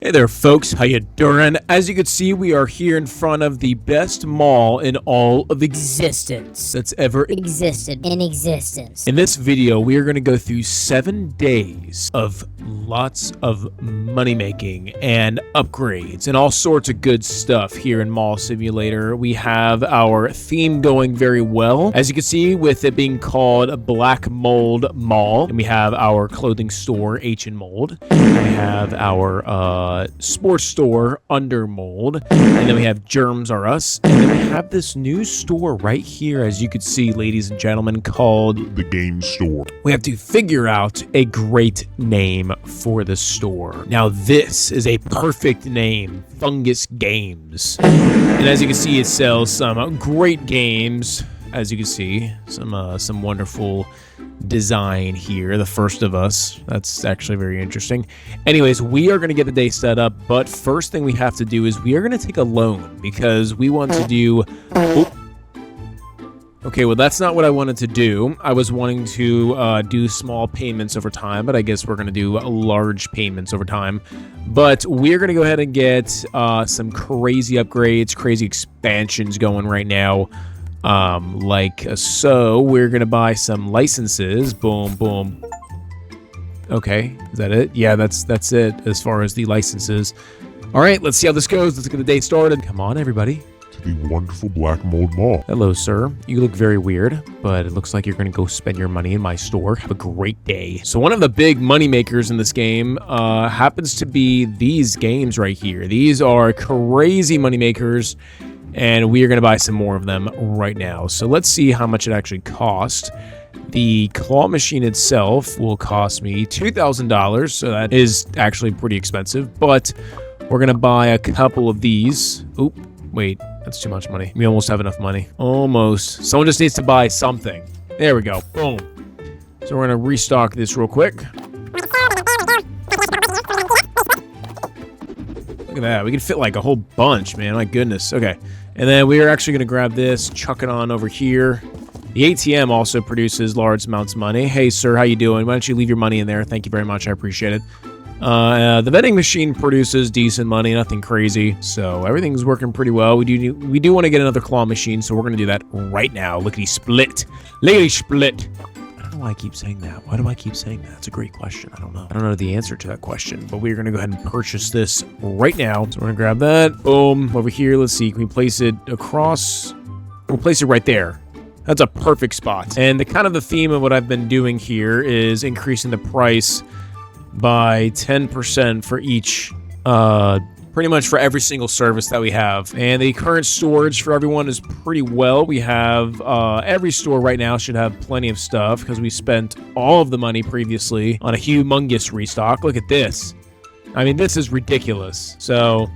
Hey there folks, how you doing? As you can see, we are here in front of the best mall in all of existence that's ever existed in existence. In this video, we are going to go through 7 days of lots of money making and upgrades and all sorts of good stuff here in Mall Simulator. We have our theme going very well, as you can see, with it being called Black Mold Mall, and we have our clothing store H and Mold. We have our sports store Under Mold, and then we have Germs Are Us, and then we have this new store right here, as you can see, ladies and gentlemen, called the Game Store. We have to figure out a great name for the store. Now this is a perfect name, Fungus Games, and as you can see, it sells some great games. As you can see, some wonderful design here. The First of Us. That's actually very interesting. Anyways, we are going to get the day set up, but first thing we have to do is we are going to take a loan because we want to do... Oh. Okay, well, that's not what I wanted to do. I was wanting to do small payments over time, but I guess we're going to do large payments over time. But we're going to go ahead and get some crazy upgrades, crazy expansions going right now. So we're gonna buy some licenses. Boom, boom. Okay, is that it? Yeah, that's it as far as the licenses. All right, let's see how this goes. Let's get the day started. Come on, everybody. To the wonderful Black Mold Mall. Hello, sir. You look very weird, but it looks like you're gonna go spend your money in my store. Have a great day. So one of the big money makers in this game happens to be these games right here. These are crazy money makers, and we are going to buy some more of them right now. So let's see how much it actually cost. The claw machine itself will cost me $2,000, so that is actually pretty expensive, but we're going to buy a couple of these. Oop, wait, that's too much money. We almost have enough money. Almost. Someone just needs to buy something. There we go. Boom. So we're going to restock this real quick. Look at that. We can fit like a whole bunch, man. My goodness. Okay. And then we are actually going to grab this, chuck it on over here. The ATM also produces large amounts of money. Hey, sir, how you doing? Why don't you leave your money in there? Thank you very much. I appreciate it. The vending machine produces decent money, nothing crazy. So everything's working pretty well. We do want to get another claw machine, so we're going to do that right now. Lickety split. Lickety split. I don't know why I keep saying that. Why do I keep saying that? That's a great question. I don't know. I don't know the answer to that question, but we're going to go ahead and purchase this right now. So we're going to grab that. Boom. Over here, let's see. Can we place it across? We'll place it right there. That's a perfect spot. And the theme of what I've been doing here is increasing the price by 10% for each, pretty much for every single service that we have. And the current storage for everyone is pretty well. We have every store right now should have plenty of stuff because we spent all of the money previously on a humongous restock. Look at this. I mean, this is ridiculous. So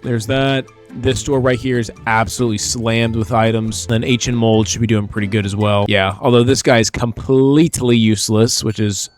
there's that. This store right here is absolutely slammed with items. Then H and Mold should be doing pretty good as well. Yeah, although this guy is completely useless, which is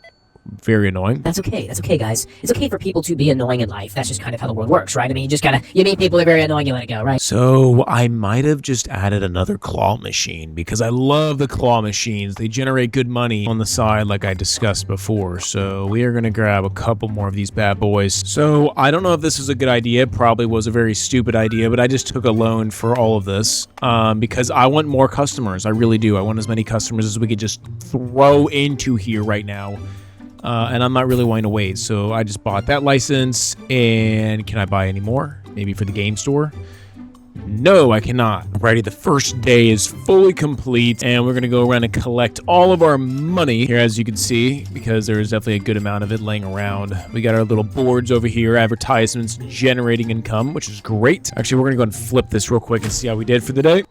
very annoying. That's okay, guys. It's okay for people to be annoying in life. That's just kind of how the world works, right? I mean, you meet people who are very annoying, you let it go, right? So I might have just added another claw machine because I love the claw machines. They generate good money on the side like I discussed before. So we are going to grab a couple more of these bad boys. So I don't know if this is a good idea. Probably was a very stupid idea, but I just took a loan for all of this because I want more customers. I really do. I want as many customers as we could just throw into here right now. And I'm not really wanting to wait, so I just bought that license. And can I buy any more? Maybe for the game store? No, I cannot. Alrighty, the first day is fully complete, and we're gonna go around and collect all of our money here, as you can see, because there is definitely a good amount of it laying around. We got our little boards over here, advertisements generating income, which is great. Actually, we're gonna go ahead and flip this real quick and see how we did for the day.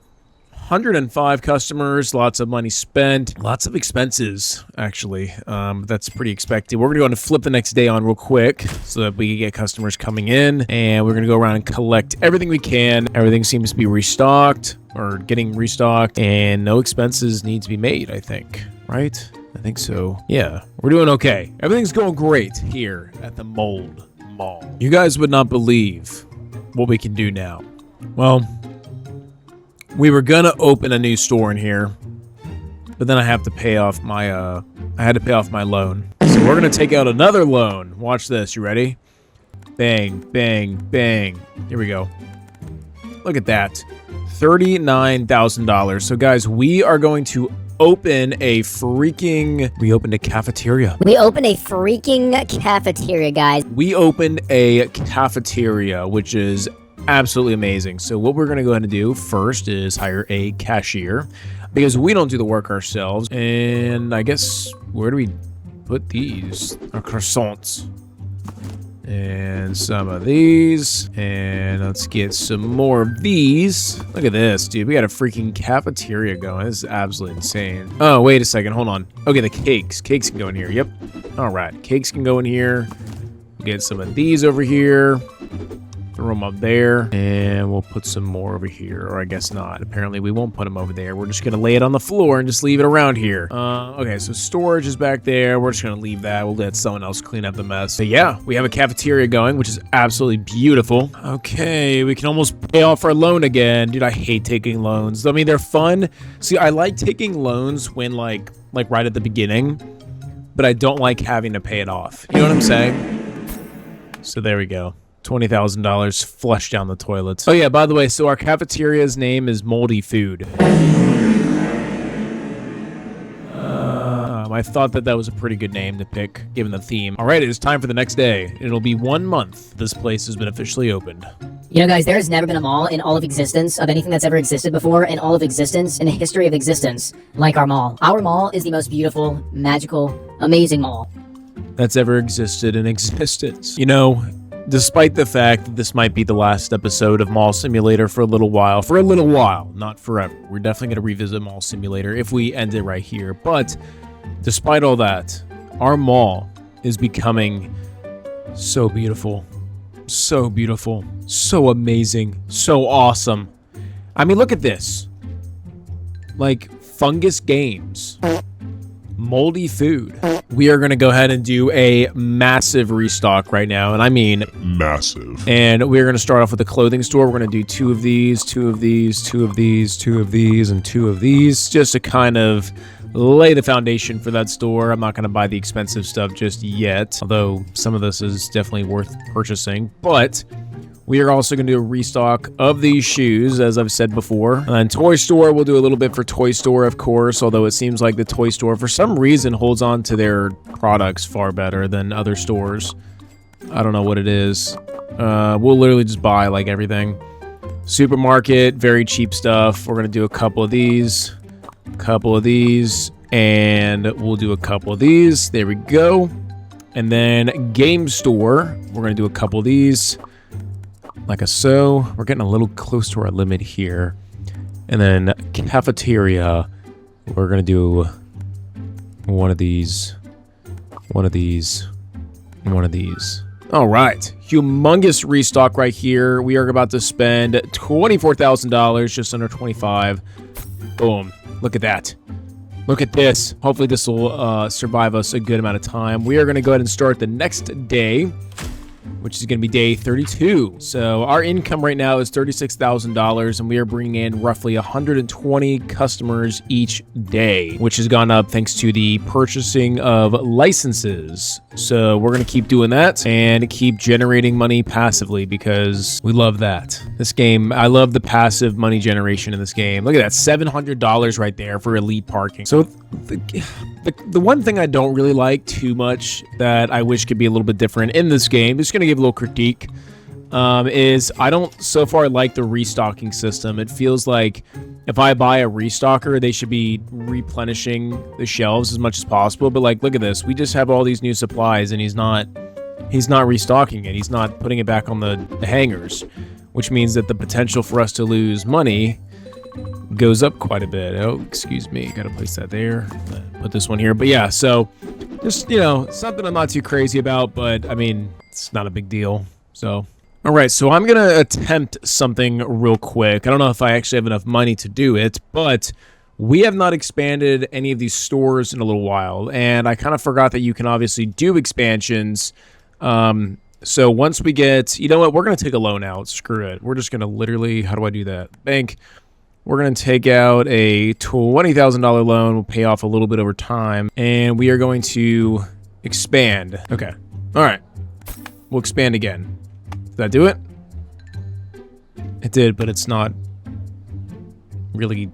105 customers, lots of money spent, lots of expenses, actually. That's pretty expected. We're going to go on and flip the next day on real quick so that we can get customers coming in, and we're going to go around and collect everything we can. Everything seems to be restocked or getting restocked, and no expenses need to be made, I think, right? I think so. Yeah, we're doing okay. Everything's going great here at the Mold Mall. You guys would not believe what we can do now. Well, we were gonna open a new store in here, but then I have to pay off my I had to pay off my loan. So we're gonna take out another loan. Watch this. You ready? Bang, bang, bang. Here we go. Look at that. $39,000. So guys, we are going to open a freaking... We opened a cafeteria. We opened a freaking cafeteria, guys. We opened a cafeteria, which is absolutely amazing. So what we're going to go ahead and do first is hire a cashier because we don't do the work ourselves. And I guess, where do we put these? Our croissants. And some of these. And let's get some more of these. Look at this, dude. We got a freaking cafeteria going. This is absolutely insane. Oh, wait a second. Hold on. Okay, the cakes. Cakes can go in here. Yep. All right. Cakes can go in here. We'll get some of these over here. Throw them up there. And we'll put some more over here. Or I guess not. Apparently, we won't put them over there. We're just going to lay it on the floor and just leave it around here. Okay, so storage is back there. We're just going to leave that. We'll let someone else clean up the mess. But yeah, we have a cafeteria going, which is absolutely beautiful. Okay, we can almost pay off our loan again. Dude, I hate taking loans. I mean, they're fun. See, I like taking loans when like right at the beginning, but I don't like having to pay it off. You know what I'm saying? So there we go. $20,000 flushed down the toilets. Oh yeah, by the way, so our cafeteria's name is Moldy Food. I thought that was a pretty good name to pick, given the theme. All right, it is time for the next day. It'll be 1 month. This place has been officially opened. You know, guys, there has never been a mall in all of existence, of anything that's ever existed before, in all of existence, in the history of existence, like our mall. Our mall is the most beautiful, magical, amazing mall that's ever existed in existence. You know, despite the fact that this might be the last episode of Mall Simulator for a little while, not forever. We're definitely going to revisit Mall Simulator if we end it right here. But despite all that, our mall is becoming so beautiful, so amazing, so awesome. I mean, look at this. Like, Fungus Games. Moldy Food. We are going to go ahead and do a massive restock right now, and I mean massive. And we're going to start off with the clothing store. We're going to do 2 of these, 2 of these, 2 of these, 2 of these, and 2 of these, just to kind of lay the foundation for that store. I'm not going to buy the expensive stuff just yet, although some of this is definitely worth purchasing, but we are also going to do a restock of these shoes, as I've said before. And then Toy Store, we'll do a little bit for Toy Store, of course, although it seems like the Toy Store, for some reason, holds on to their products far better than other stores. I don't know what it is. We'll literally just buy, like, everything. Supermarket, very cheap stuff. We're going to do a couple of these, and we'll do a couple of these. There we go. And then Game Store, we're going to do a couple of these. Like so. We're getting a little close to our limit here. And then cafeteria, we're going to do one of these, one of these, one of these. All right. Humongous restock right here. We are about to spend $24,000, just under 25. Boom. Look at that. Look at this. Hopefully this will survive us a good amount of time. We are going to go ahead and start the next day, which is going to be day 32. So our income right now is $36,000, and we are bringing in roughly 120 customers each day, which has gone up thanks to the purchasing of licenses. So we're going to keep doing that and keep generating money passively because we love that. This game, I love the passive money generation in this game. Look at that, $700 right there for elite parking. So the one thing I don't really like too much that I wish could be a little bit different in this game, just going to give a little critique, is I don't so far like the restocking system. It feels like if I buy a restocker, they should be replenishing the shelves as much as possible. But like, look at this. We just have all these new supplies and he's not restocking it. He's not putting it back on the hangers, which means that the potential for us to lose money goes up quite a bit. Oh, excuse me. Got to place that there. Put this one here. But yeah, so just, you know, something I'm not too crazy about, but I mean, it's not a big deal. So, all right. So I'm going to attempt something real quick. I don't know if I actually have enough money to do it, but we have not expanded any of these stores in a little while. And I kind of forgot that you can obviously do expansions. So once we get, you know what, we're going to take a loan out. Screw it. We're just going to literally, how do I do that? Bank. We're going to take out a $20,000 loan. We'll pay off a little bit over time. And we are going to expand. Okay. All right. We'll expand again. Did that do it? It did, but it's not really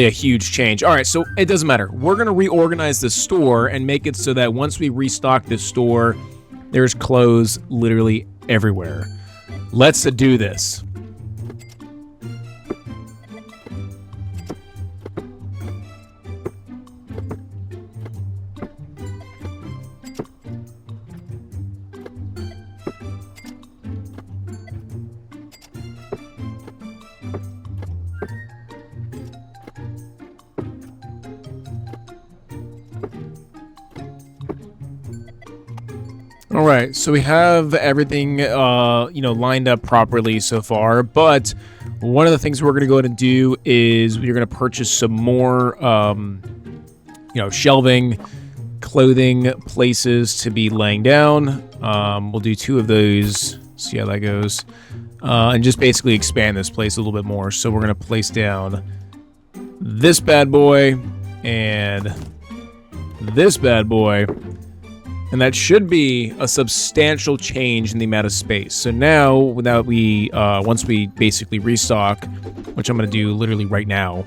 a huge change. All right, so it doesn't matter. We're going to reorganize the store and make it so that once we restock this store, there's clothes literally everywhere. Let's do this. All right, so we have everything, lined up properly so far. But one of the things we're going to go ahead and do is we're going to purchase some more, shelving, clothing places to be laying down. We'll do 2 of those. See how that goes, and just basically expand this place a little bit more. So we're going to place down this bad boy and this bad boy. And that should be a substantial change in the amount of space. So now, once we basically restock, which I'm going to do literally right now,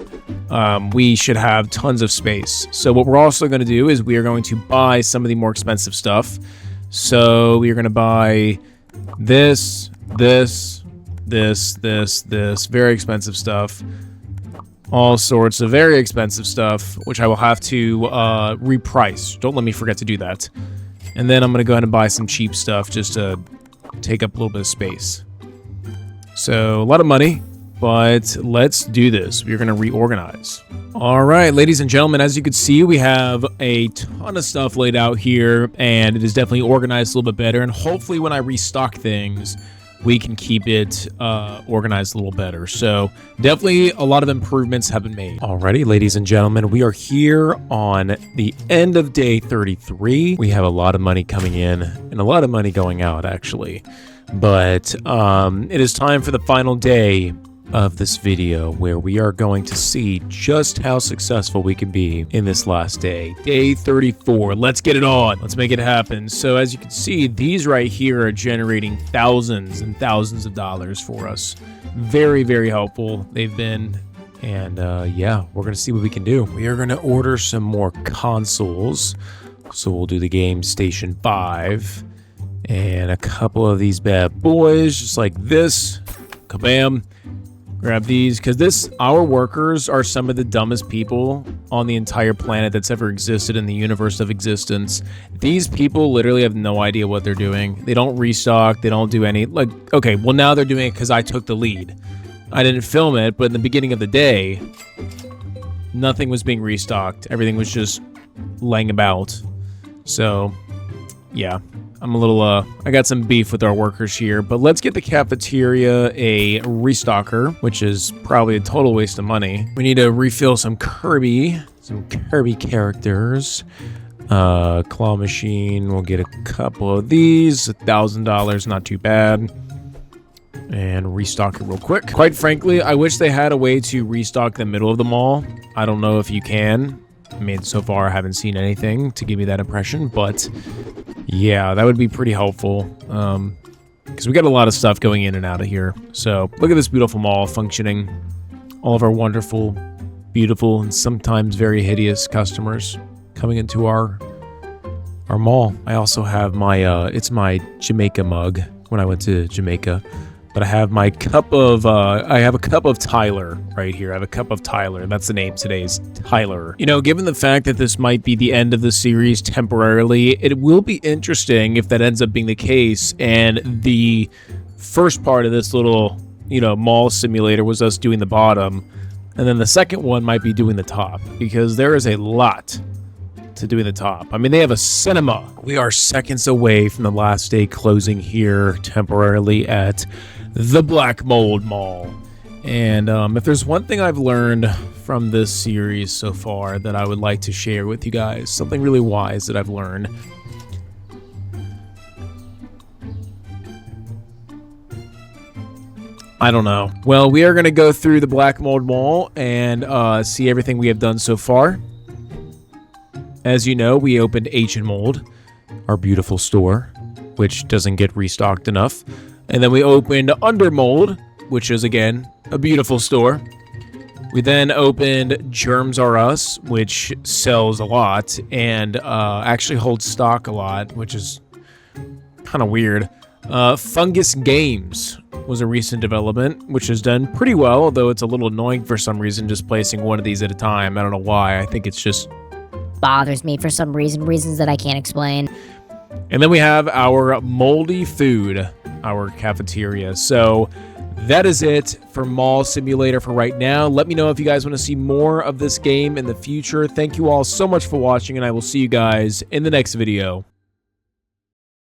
we should have tons of space. So what we're also going to do is we are going to buy some of the more expensive stuff. So we are going to buy this, very expensive stuff. All sorts of very expensive stuff, which I will have to reprice. Don't let me forget to do that. And then I'm going to go ahead and buy some cheap stuff just to take up a little bit of space. So a lot of money, but let's do this. We're going to reorganize. All right, ladies and gentlemen, as you can see, we have a ton of stuff laid out here, and it is definitely organized a little bit better. And hopefully when I restock things, we can keep it organized a little better. So definitely a lot of improvements have been made. Alrighty, ladies and gentlemen, we are here on the end of day 33. We have a lot of money coming in and a lot of money going out, actually. But it is time for the final day of this video, where we are going to see just how successful we can be in this last day. Day 34. Let's get it on. Let's make it happen. So as you can see, these right here are generating thousands and thousands of dollars for us. Very, very helpful they've been. And yeah, we're going to see what we can do. We are going to order some more consoles. So we'll do the game Station 5 and a couple of these bad boys, just like this. Kabam. Grab these, because our workers are some of the dumbest people on the entire planet that's ever existed in the universe of existence. These people literally have no idea what they're doing. They don't restock. They don't do any, okay, well now they're doing it because I took the lead. I didn't film it, but in the beginning of the day, nothing was being restocked. Everything was just laying about. So, yeah. I'm a little, I got some beef with our workers here, but let's get the cafeteria a restocker, which is probably a total waste of money. We need to refill some Kirby characters. Claw machine, we'll get a couple of these, $1,000, not too bad. And restock it real quick. Quite frankly, I wish they had a way to restock the middle of the mall. I don't know if you can. I mean, so far I haven't seen anything to give me that impression, but yeah, that would be pretty helpful, because we got a lot of stuff going in and out of here. So look at this beautiful mall functioning. All of our wonderful, beautiful, and sometimes very hideous customers coming into our mall. I also have my it's my Jamaica mug when I went to Jamaica. But I have my cup of, I have a cup of Tyler right here. I have a cup of Tyler. That's the name today, is Tyler. You know, given the fact that this might be the end of the series temporarily, it will be interesting if that ends up being the case. And the first part of this little, mall simulator was us doing the bottom. And then the second one might be doing the top, because there is a lot to doing the top. I mean, they have a cinema. We are seconds away from the last day closing here temporarily at the Black Mold Mall. And if there's one thing I've learned from this series so far that I would like to share with you guys, something really wise that I've learned. I don't know. Well, we are going to go through the Black Mold Mall and see everything we have done so far. As you know, we opened H & Mold, our beautiful store. which doesn't get restocked enough. And then we opened Undermold, which is, again, a beautiful store. We then opened Germs R Us, which sells a lot and actually holds stock a lot, which is kind of weird. Fungus Games was a recent development, which has done pretty well, although it's a little annoying for some reason just placing one of these at a time. I don't know why. I think it's just bothers me for some reasons that I can't explain. And then we have our Moldy Food, our cafeteria. So that is it for Mall Simulator for right now. Let me know if you guys want to see more of this game in the future. Thank you all so much for watching, and I will see you guys in the next video.